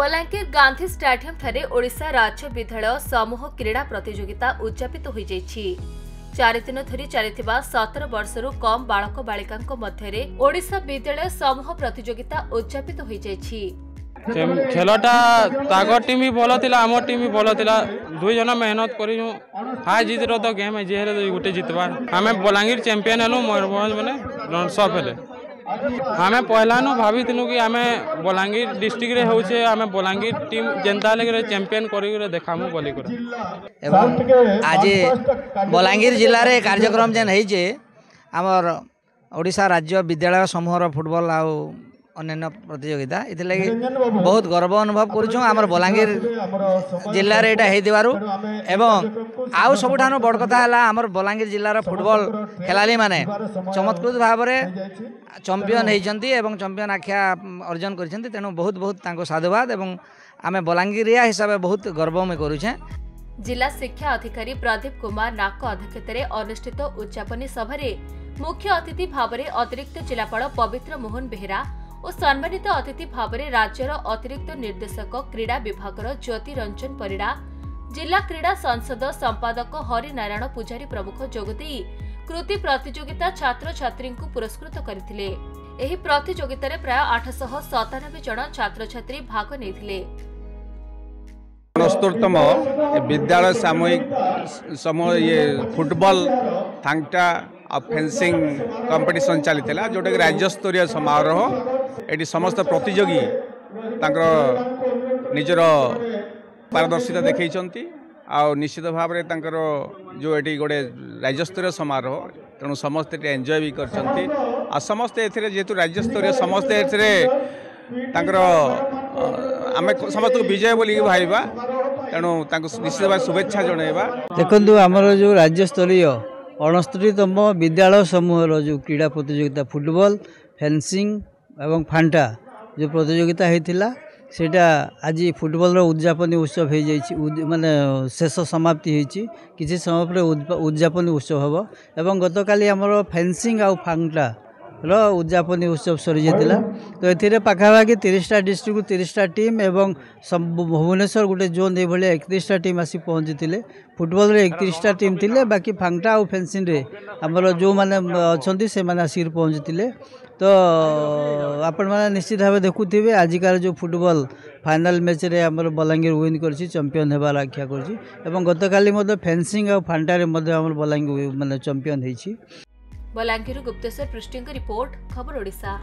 Balangir Gandhi stadium ठारे ओडिशा राज्य विद्यालय समूह क्रीड़ा प्रतियोगिता उद्यापित हो जाइछि। 4 दिन धरी चलिथिबा 17 वर्षरू कम बालक बालिकांको मध्यरे ओडिशा विद्यालय समूह प्रतियोगिता उद्यापित हो जाइछि। खेलटा तागर टीम भी भल थिला, आम टीम भी भल थिला। दुई जना मेहनत करी हार जीत रो तो गेम है जे हेले गोटे जितबार। आमे बलांगीर चैंपियन हेलु, मयूरभंज माने रनर्स अप हेले। आमे पहला नु भाबिथिलु कि आमे बलांगीर डिस्ट्रिक्ट रे होउछे, आमे बलांगीर टीम जेंता लेके चैंपियन करी रे देखामु बोली कर। एवं आज बलांगीर जिल्ला रे कार्यक्रम जेन हेइछे हमर ओडिशा राज्य विद्यालय समूह फुटबॉल आ अन्य प्रतियोगिता इथिलागि बहुत गर्व अनुभव करूँ। आमर बलांगीर जिल्ला रे एटा हेइदिबारु एवं आउ सबुठानु बड़ कथा है आमर बलांगीर जिल्लार फुटबॉल खेलाड़ी माने चमत्कृत भाव में चैंपियन होइछन्ती एवं चैंपियन आख्या अर्जन करिसेंती। तेणु बहुत बहुत तांको साधुवाद एवं आमे बलांगीरिया हिसाब से बहुत गर्व में करूछे। जिला शिक्षा अधिकारी प्रदीप कुमार नाक अध्यक्षतार अनुष्ठित उद्यापनी सभा मुख्य अतिथि भाव में अतिरिक्त जिलापाल पवित्र मोहन बेहेरा और सम्मानित अतिथि भाव में राज्यर अतिरिक्त निर्देशक क्रीड़ा विभाग ज्योति रंजन परिड़ा, जिला क्रीड़ा संसद संपादक हरिनारायण पूजारी प्रमुख जोगदे कृति प्रतियोगिता छात्र छात्री को पुरस्कृत करथिले। एही प्रतियोगिता रे प्राय 897 जन छात्र छात्री भाग नेथिले। 69तम विद्यालय सामूहिक समूह ये फुटबॉल थांगटा और फेंसिंग कंपटीशन चली जोटा कि राज्य स्तरीय समारोह। एटी समस्त प्रतियोगी निजर पारदर्शिता देखते आ निश्चित भाव में जो ये गोटे राज्य स्तरीय समारोह तेणु समस्ते एंजॉय भी करछंती आ समस्ते जेहेतु राज्य स्तरीय समस्ते आमे समस्त विजय बोली भाईबा तेणु निश्चित भाव शुभेच्छा जनइबा। देखंतु हमर जो राज्य स्तरीय 69तम विद्यालय समूह जो क्रीड़ा प्रतियोगिता फुटबॉल फेंसिंग एवं फांटा जो प्रतियोगिता होता सेटा आज फुटबॉल उद्यापनी उत्सव हो जाइए माने शेष समाप्ति होती किसी समय पर उद्यापनी उत्सव हम एवं गतकाली आमर फेंसिंग आउ फांटा उद्यापनी उत्सव सरी जाता। तो ये पाखापाखि 30टा डिस्ट्रिक्ट 30टा टीम एवं भुवनेश्वर गोटे जोन ये 31टा टीम आसी पहुँची। फुटबॉल रे 31टा टीम थिले, बाकी फांटा और फेंसिंग रे आमर जो मैंने अच्छा से आसिक पहुँची। तो आपण मैंने निश्चित भाव देखुवे आजिकार जो फुटबॉल फाइनल मैच रे आमर बलांगीर विन करछि, चैंपियन हेबार आख्या करछि एवं गतकाली फेंसिंग और फांटा रे आमर बलांगीर माने चैंपियन होइछि। बलांगीर गुप्तेश्वर पृष्टि रिपोर्ट खबर ओडिशा।